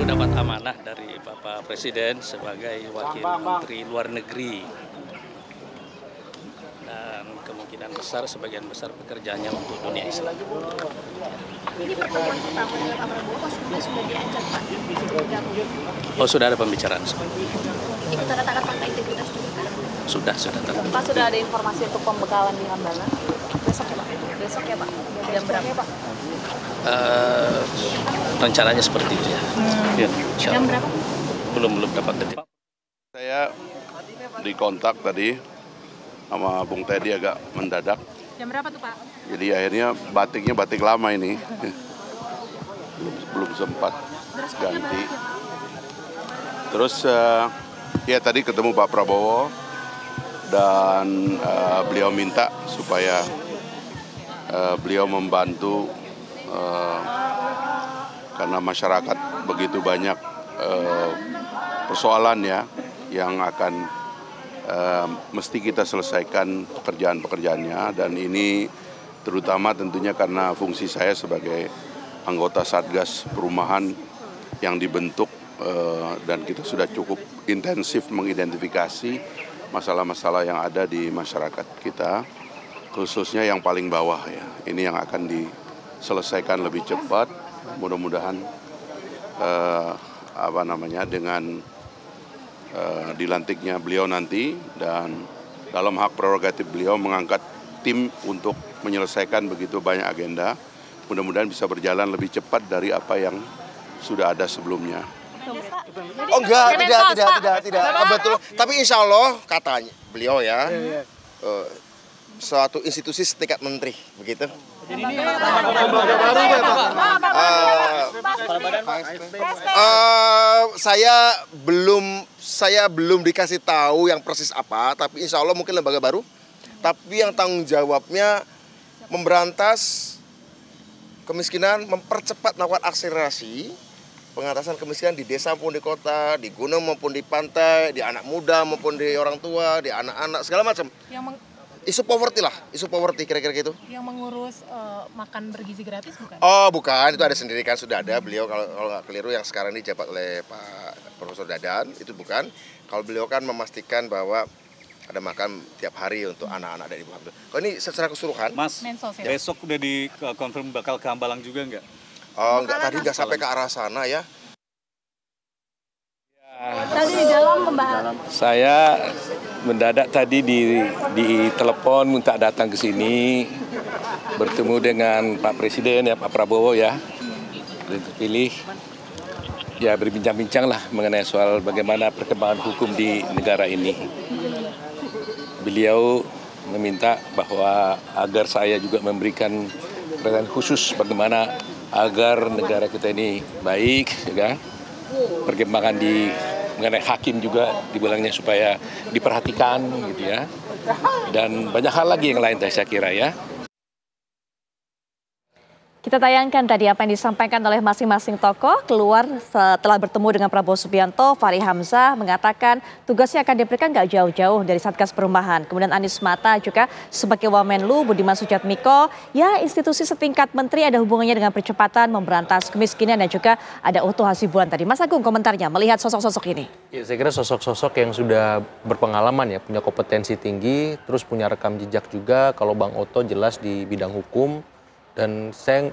dapat amanah dari Bapak Presiden sebagai Wakil Menteri Luar Negeri. Dan kemungkinan besar, sebagian besar pekerjaannya untuk dunia Islam. Ini pertemuan pertama dengan Pak Prabowo, pas sebelumnya sudah diajak Pak bergabung. Oh, sudah ada pembicaraan? Itu tanda tangan fakta integritas juga kan? Sudah. Pak, sudah ada informasi untuk pembekalan di Hambalang? Besok ya Pak? Besok ya Pak? Jam berapa Pak? Rencananya seperti itu ya. Ya, Jam berapa? Belum dapat detik. Saya dikontak tadi sama Bung Teddy agak mendadak. Jam berapa tuh Pak? Jadi akhirnya batiknya batik lama ini. belum sempat ganti. Terus ya tadi ketemu Pak Prabowo dan beliau minta supaya beliau membantu karena masyarakat begitu banyak persoalan ya yang akan mesti kita selesaikan pekerjaan-pekerjaannya, dan ini terutama tentunya karena fungsi saya sebagai anggota Satgas Perumahan yang dibentuk dan kita sudah cukup intensif mengidentifikasi masalah-masalah yang ada di masyarakat kita, khususnya yang paling bawah ya. Ini yang akan diselesaikan lebih cepat, mudah-mudahan dengan dilantiknya beliau nanti, dan dalam hak prerogatif beliau mengangkat tim untuk menyelesaikan begitu banyak agenda, mudah-mudahan bisa berjalan lebih cepat dari apa yang sudah ada sebelumnya. Oh enggak, tidak. Betul. Tapi insya Allah katanya beliau ya, suatu institusi setingkat menteri, begitu. Saya belum dikasih tahu yang persis apa, tapi insya Allah mungkin lembaga baru. Tapi yang tanggung jawabnya memberantas kemiskinan, mempercepat melakukan akselerasi pengatasan kemiskinan di desa maupun di kota, di gunung maupun di pantai, di anak muda maupun di orang tua, di anak-anak, segala macam. Isu poverty lah, isu poverty kira-kira gitu. Yang mengurus makan bergizi gratis bukan? Oh bukan, itu ada sendiri kan, sudah ada beliau, kalau nggak keliru yang sekarang ini dijabat oleh Pak Profesor Dadan, itu bukan. Kalau beliau kan memastikan bahwa ada makan tiap hari untuk anak-anak dari Ibu Hamil. Kalau ini secara keseluruhan. Mas, ya? Besok udah dikonfirm bakal ke Hambalang juga nggak? Oh enggak, tadi nggak sampai ke arah sana ya. Tadi di dalam pembahasan. Saya mendadak tadi di telepon minta datang ke sini, bertemu dengan Pak Presiden ya, Pak Prabowo ya, terpilih. Ya berbincang-bincang lah mengenai soal bagaimana perkembangan hukum di negara ini. Beliau meminta bahwa agar saya juga memberikan perhatian khusus bagaimana agar negara kita ini baik, ya. Perkembangan mengenai hakim juga dibilangnya supaya diperhatikan gitu ya. Dan banyak hal lagi yang lain saya kira ya. Kita tayangkan tadi apa yang disampaikan oleh masing-masing tokoh keluar setelah bertemu dengan Prabowo Subianto. Fahri Hamzah mengatakan tugasnya akan diberikan gak jauh-jauh dari Satgas Perumahan. Kemudian Anies Mata juga sebagai Wamenlu, Budiman Sujatmiko, ya institusi setingkat menteri ada hubungannya dengan percepatan memberantas kemiskinan, dan juga ada Otto Hasibuan tadi. Mas Agung komentarnya melihat sosok-sosok ini. Ya, saya kira sosok-sosok yang sudah berpengalaman ya, punya kompetensi tinggi, terus punya rekam jejak juga. Kalau Bang Otto jelas di bidang hukum. Dan saya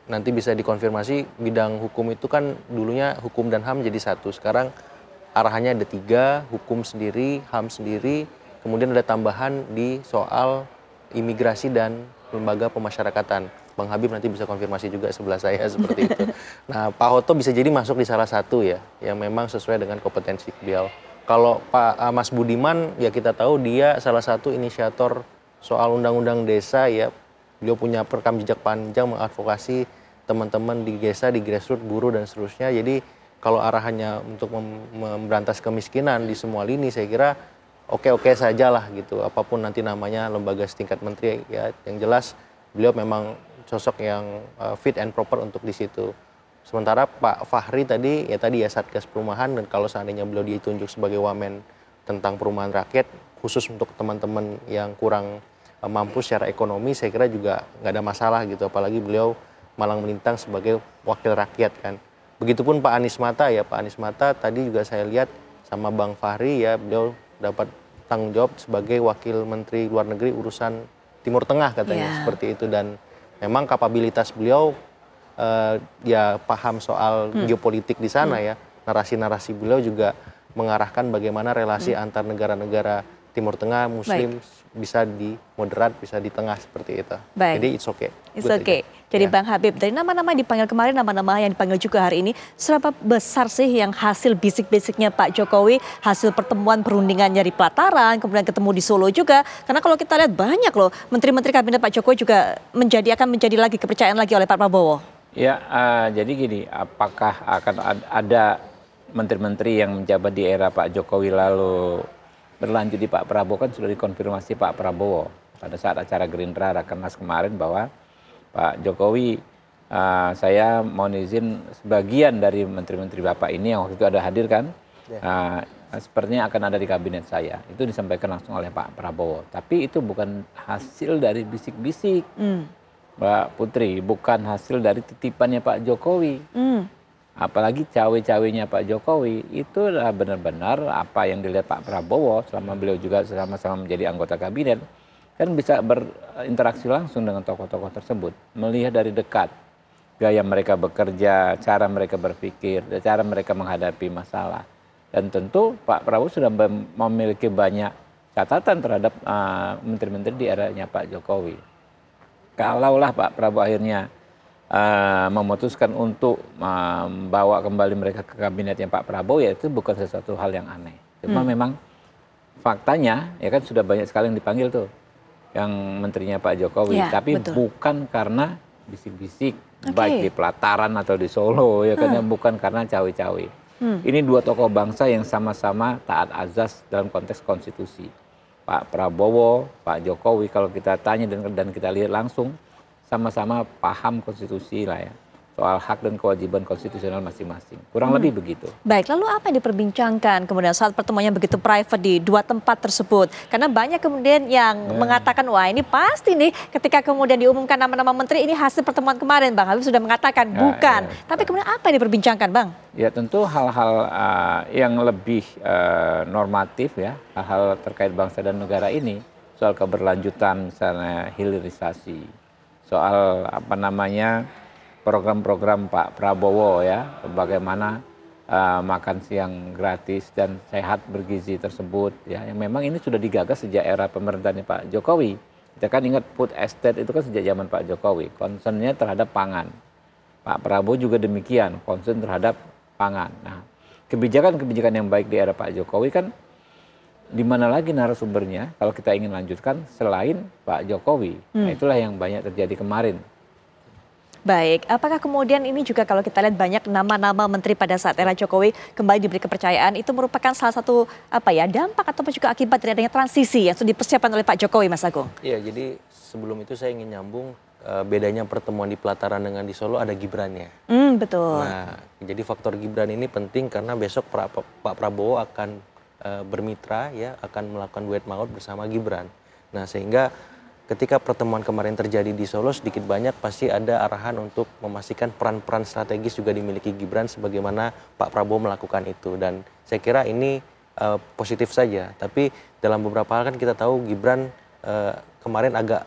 nanti bisa dikonfirmasi, bidang hukum itu kan dulunya hukum dan HAM jadi satu. Sekarang arahannya ada 3, hukum sendiri, HAM sendiri, kemudian ada tambahan di soal imigrasi dan lembaga pemasyarakatan. Bang Habib nanti bisa konfirmasi juga sebelah saya seperti itu. Nah, Pak Otto bisa jadi masuk di salah satu ya, yang memang sesuai dengan kompetensi beliau. Kalau Pak Mas Budiman, ya kita tahu dia salah satu inisiator soal undang-undang desa ya. Beliau punya rekam jejak panjang mengadvokasi teman-teman di desa, di grassroots, buruh dan seterusnya. Jadi kalau arahannya untuk memberantas kemiskinan di semua lini, saya kira oke-oke saja lah gitu. Apapun nanti namanya lembaga setingkat menteri ya, yang jelas beliau memang sosok yang fit and proper untuk di situ. Sementara Pak Fahri tadi ya Satgas Perumahan, dan kalau seandainya beliau ditunjuk sebagai wamen tentang perumahan rakyat, khusus untuk teman-teman yang kurang mampu secara ekonomi, saya kira juga nggak ada masalah gitu, apalagi beliau malang melintang sebagai wakil rakyat kan. begitupun Pak Anies Mata ya, Pak Anies Mata tadi juga saya lihat sama Bang Fahri ya, beliau dapat tanggung jawab sebagai Wakil Menteri Luar Negeri urusan Timur Tengah katanya, seperti itu. Dan memang kapabilitas beliau ya paham soal geopolitik di sana ya, narasi-narasi beliau juga mengarahkan bagaimana relasi antar negara-negara Timur Tengah Muslim bisa di moderat, bisa di tengah seperti itu. Jadi it's okay. It's okay. Jadi Bang Habib, dari nama-nama yang dipanggil kemarin, nama-nama yang dipanggil juga hari ini, seberapa besar sih yang hasil bisik-bisiknya Pak Jokowi, hasil pertemuan perundingannya di Pelataran, kemudian ketemu di Solo juga. Karena kalau kita lihat banyak loh, menteri-menteri kabinet Pak Jokowi juga akan menjadi lagi kepercayaan lagi oleh Pak Prabowo. Ya, jadi gini, apakah akan ada menteri-menteri yang menjabat di era Pak Jokowi lalu berlanjut di Pak Prabowo? Kan sudah dikonfirmasi Pak Prabowo pada saat acara Gerindra Rakernas kemarin bahwa Pak Jokowi, saya mohon izin sebagian dari menteri-menteri Bapak ini yang waktu itu ada hadir kan, sepertinya akan ada di kabinet saya. Itu disampaikan langsung oleh Pak Prabowo. Tapi itu bukan hasil dari bisik-bisik, Mbak Putri, bukan hasil dari titipannya Pak Jokowi. Apalagi cawe-cawenya Pak Jokowi, itu adalah benar-benar apa yang dilihat Pak Prabowo selama beliau juga sama-sama menjadi anggota kabinet, kan bisa berinteraksi langsung dengan tokoh-tokoh tersebut, melihat dari dekat gaya mereka bekerja, cara mereka berpikir, cara mereka menghadapi masalah. Dan tentu Pak Prabowo sudah memiliki banyak catatan terhadap menteri-menteri di eranya Pak Jokowi. Kalaulah Pak Prabowo akhirnya memutuskan untuk membawa kembali mereka ke kabinetnya Pak Prabowo, ya itu bukan sesuatu hal yang aneh. Cuma memang faktanya ya kan sudah banyak sekali yang dipanggil tuh yang menterinya Pak Jokowi, tapi bukan karena bisik-bisik baik di Pelataran atau di Solo ya kan, bukan karena cawe-cawe. Ini dua tokoh bangsa yang sama-sama taat azas dalam konteks konstitusi. Pak Prabowo, Pak Jokowi kalau kita tanya dan kita lihat langsung sama-sama paham konstitusi lah ya, soal hak dan kewajiban konstitusional masing-masing. Kurang lebih begitu. Baik, lalu apa yang diperbincangkan kemudian saat pertemuannya begitu private di dua tempat tersebut? Karena banyak kemudian yang mengatakan, wah ini pasti nih ketika kemudian diumumkan nama-nama menteri ini hasil pertemuan kemarin. Bang Habib sudah mengatakan bukan. Tapi kemudian apa yang diperbincangkan, Bang? Ya tentu hal-hal yang lebih normatif ya, hal-hal terkait bangsa dan negara ini, soal keberlanjutan misalnya hilirisasi, soal apa namanya program-program Pak Prabowo ya, bagaimana makan siang gratis dan sehat bergizi tersebut ya, yang memang ini sudah digagas sejak era pemerintahan Pak Jokowi. Kita kan ingat food estate itu kan sejak zaman Pak Jokowi, concernnya terhadap pangan. Pak Prabowo juga demikian, concern terhadap pangan. Nah, kebijakan-kebijakan yang baik di era Pak Jokowi kan di mana lagi narasumbernya kalau kita ingin lanjutkan selain Pak Jokowi. Nah, itulah yang banyak terjadi kemarin. Baik, apakah kemudian ini juga kalau kita lihat banyak nama-nama menteri pada saat era Jokowi kembali diberi kepercayaan, itu merupakan salah satu dampak ataupun juga akibat dari adanya transisi yang sudah dipersiapkan oleh Pak Jokowi, Mas Agung? Iya, jadi sebelum itu saya ingin nyambung bedanya pertemuan di Pelataran dengan di Solo ada Gibrannya. Betul. Nah, jadi faktor Gibran ini penting karena besok Pak Prabowo akan bermitra ya, akan melakukan duet maut bersama Gibran. Nah, sehingga ketika pertemuan kemarin terjadi di Solo sedikit banyak pasti ada arahan untuk memastikan peran-peran strategis juga dimiliki Gibran sebagaimana Pak Prabowo melakukan itu, dan saya kira ini positif saja. Tapi dalam beberapa hal kan kita tahu Gibran kemarin agak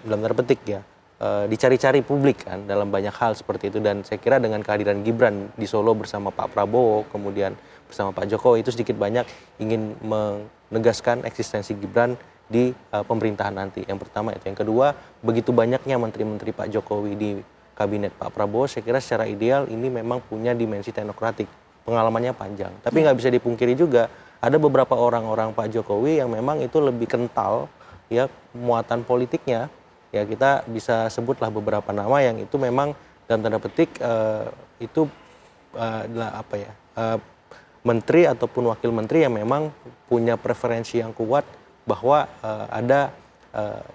dalam tanda petik ya dicari-cari publik kan dalam banyak hal seperti itu, dan saya kira dengan kehadiran Gibran di Solo bersama Pak Prabowo kemudian bersama Pak Jokowi itu sedikit banyak ingin menegaskan eksistensi Gibran di pemerintahan nanti. Yang pertama itu. Yang kedua, begitu banyaknya menteri-menteri Pak Jokowi di kabinet Pak Prabowo, saya kira secara ideal ini memang punya dimensi teknokratik, pengalamannya panjang. Tapi nggak bisa dipungkiri juga ada beberapa orang-orang Pak Jokowi yang memang itu lebih kental ya muatan politiknya. Ya kita bisa sebutlah beberapa nama yang itu memang dalam tanda petik itu adalah menteri ataupun wakil menteri yang memang punya preferensi yang kuat bahwa ada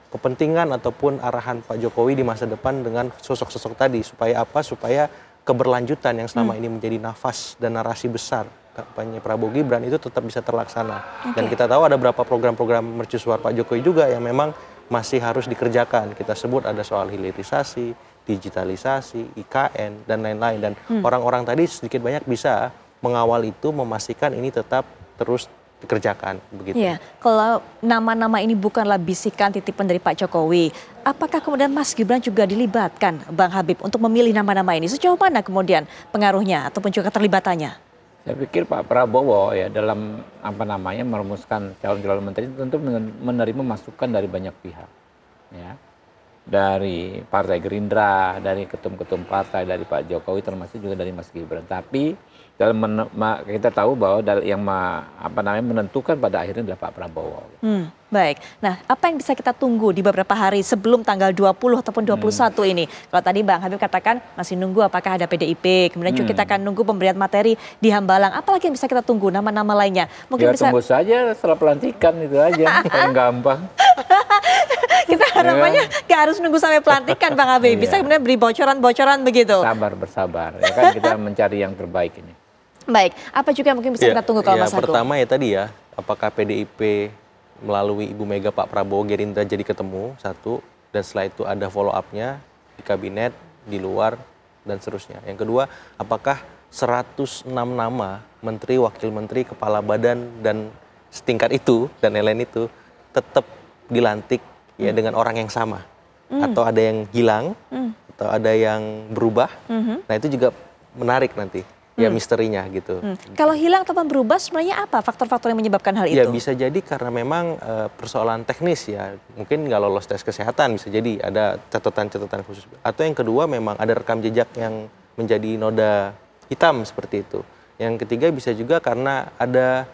kepentingan ataupun arahan Pak Jokowi di masa depan dengan sosok-sosok tadi, supaya apa? Supaya keberlanjutan yang selama ini menjadi nafas dan narasi besar kampanye Prabowo Gibran itu tetap bisa terlaksana. Dan kita tahu ada beberapa program-program mercusuar Pak Jokowi juga yang memang masih harus dikerjakan. Kita sebut ada soal hilirisasi, digitalisasi, IKN, dan lain-lain. Dan orang-orang tadi sedikit banyak bisa mengawal itu, memastikan ini tetap terus dikerjakan begitu. Iya, kalau nama-nama ini bukanlah bisikan titipan dari Pak Jokowi, apakah kemudian Mas Gibran juga dilibatkan, Bang Habib, untuk memilih nama-nama ini? Sejauh mana kemudian pengaruhnya ataupun juga keterlibatannya? Saya pikir Pak Prabowo ya dalam merumuskan calon-calon menteri tentu menerima masukan dari banyak pihak, ya, dari Partai Gerindra, dari ketum-ketum partai, dari Pak Jokowi, termasuk juga dari Mas Gibran. Tapi kita tahu bahwa yang menentukan pada akhirnya adalah Pak Prabowo. Baik. Nah, apa yang bisa kita tunggu di beberapa hari sebelum tanggal 20 ataupun 21 ini? Kalau tadi Bang Habib katakan masih nunggu apakah ada PDIP, kemudian juga kita akan nunggu pemberian materi di Hambalang. Apalagi yang bisa kita tunggu, nama-nama lainnya? Mungkin bisa tunggu saja setelah pelantikan itu aja, yang gampang. Kita harapannya nggak harus nunggu sampai pelantikan, Bang Habib. Bisa kemudian beri bocoran-bocoran begitu. Bersabar. Ya kan kita mencari yang terbaik ini. Baik, apa juga mungkin bisa kita tunggu kalau Mas Agung? Pertama ya tadi ya, apakah PDIP melalui Ibu Mega, Pak Prabowo, Gerindra jadi ketemu, satu. Dan setelah itu ada follow up-nya di kabinet, di luar, dan seterusnya. Yang kedua, apakah 106 nama menteri, wakil menteri, kepala badan, dan setingkat itu, dan lain-lain itu, tetap dilantik ya dengan orang yang sama. Atau ada yang hilang, atau ada yang berubah. Nah itu juga menarik nanti. Ya misterinya gitu. Kalau hilang atau berubah sebenarnya apa faktor-faktor yang menyebabkan hal itu? Ya bisa jadi karena memang persoalan teknis ya. Mungkin nggak lolos tes kesehatan, bisa jadi ada catatan-catatan khusus. Atau yang kedua memang ada rekam jejak yang menjadi noda hitam seperti itu. Yang ketiga bisa juga karena ada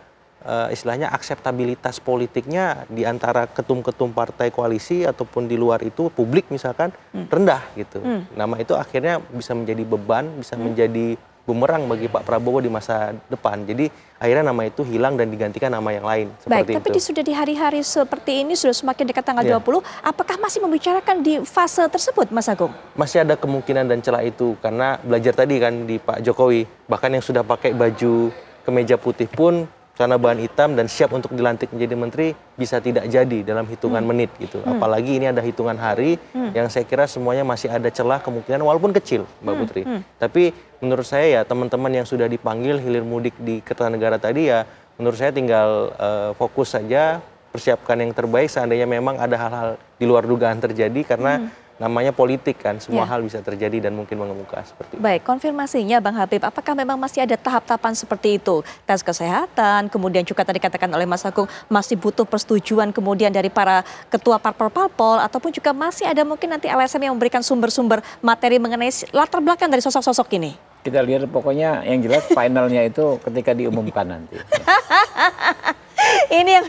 istilahnya akseptabilitas politiknya di antara ketum-ketum partai koalisi ataupun di luar itu publik misalkan rendah gitu. Nama itu akhirnya bisa menjadi beban, bisa menjadi bumerang bagi Pak Prabowo di masa depan. Jadi akhirnya nama itu hilang dan digantikan nama yang lain. Baik, tapi sudah di hari-hari seperti ini, sudah semakin dekat tanggal 20, apakah masih membicarakan di fase tersebut, Mas Agung? Masih ada kemungkinan dan celah itu, karena belajar tadi kan di Pak Jokowi, bahkan yang sudah pakai baju kemeja putih pun, celana bahan hitam dan siap untuk dilantik menjadi menteri, bisa tidak jadi dalam hitungan menit gitu. Apalagi ini ada hitungan hari yang saya kira semuanya masih ada celah kemungkinan walaupun kecil, Mbak Putri. Tapi menurut saya ya teman-teman yang sudah dipanggil hilir mudik di Kertanegara tadi ya menurut saya tinggal fokus saja, persiapkan yang terbaik seandainya memang ada hal-hal di luar dugaan terjadi karena namanya politik kan, semua hal bisa terjadi dan mungkin mengemuka seperti itu. Baik, konfirmasinya Bang Habib, apakah memang masih ada tahap-tahapan seperti itu? Tes kesehatan, kemudian juga tadi katakan oleh Mas Agung, masih butuh persetujuan kemudian dari para ketua parpol-parpol, ataupun juga masih ada mungkin nanti LSM yang memberikan sumber-sumber materi mengenai latar belakang dari sosok-sosok ini? Kita lihat pokoknya yang jelas finalnya itu ketika diumumkan nanti. Ini yang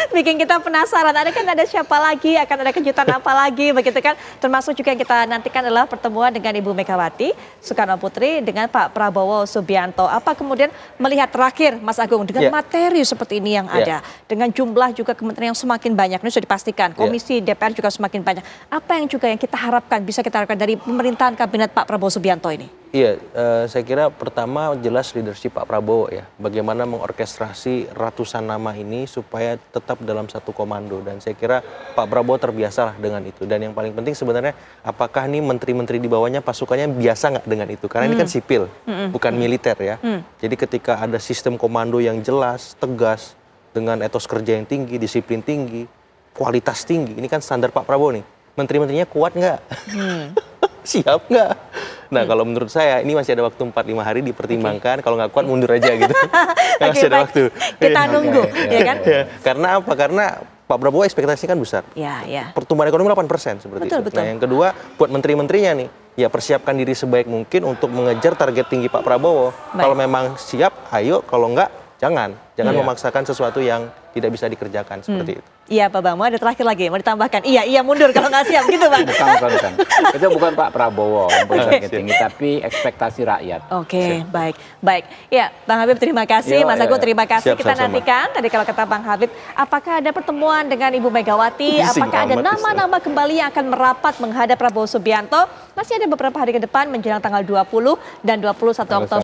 bikin kita penasaran. Ada siapa lagi, akan ada kejutan apa lagi, begitu kan? Termasuk juga yang kita nantikan adalah pertemuan dengan Ibu Megawati Soekarno Putri dengan Pak Prabowo Subianto. Apa kemudian melihat terakhir, Mas Agung, dengan materi seperti ini yang ada, dengan jumlah juga kementerian yang semakin banyak, ini sudah dipastikan. Komisi DPR juga semakin banyak. Apa yang juga yang kita harapkan, bisa kita harapkan dari pemerintahan kabinet Pak Prabowo Subianto ini? Iya, saya kira pertama jelas leadership Pak Prabowo ya. Bagaimana mengorkestrasi ratusan nama ini supaya tetap dalam satu komando. Dan saya kira Pak Prabowo terbiasalah dengan itu. Dan yang paling penting sebenarnya apakah nih menteri-menteri di bawahnya pasukannya biasa nggak dengan itu. Karena ini kan sipil, bukan militer ya. Jadi ketika ada sistem komando yang jelas, tegas, dengan etos kerja yang tinggi, disiplin tinggi, kualitas tinggi. Ini kan standar Pak Prabowo nih. Menteri-menterinya kuat nggak? Siap nggak? Nah kalau menurut saya ini masih ada waktu 4-5 hari dipertimbangkan. Kalau nggak kuat mundur aja gitu. Masih ada waktu. Kita nunggu, ya kan? Karena apa? Karena Pak Prabowo ekspektasinya kan besar. Pertumbuhan ekonomi 8% seperti itu. Nah yang kedua buat menteri-menterinya nih, ya persiapkan diri sebaik mungkin untuk mengejar target tinggi Pak Prabowo. Kalau memang siap, ayo. Kalau nggak, jangan memaksakan sesuatu yang tidak bisa dikerjakan seperti itu. Iya Pak Bang, mau ada terakhir lagi, mau ditambahkan. Iya mundur kalau nggak siap gitu Bang. Bukan. Itu bukan Pak Prabowo yang target tinggi, tapi ekspektasi rakyat. Oke, baik. Ya, Bang Habib terima kasih, Mas Agung terima kasih. Kita nantikan, tadi kalau kata Bang Habib, apakah ada pertemuan dengan Ibu Megawati, apakah ada nama-nama kembali yang akan merapat menghadap Prabowo Subianto. Masih ada beberapa hari ke depan menjelang tanggal 20 dan 21 Oktober.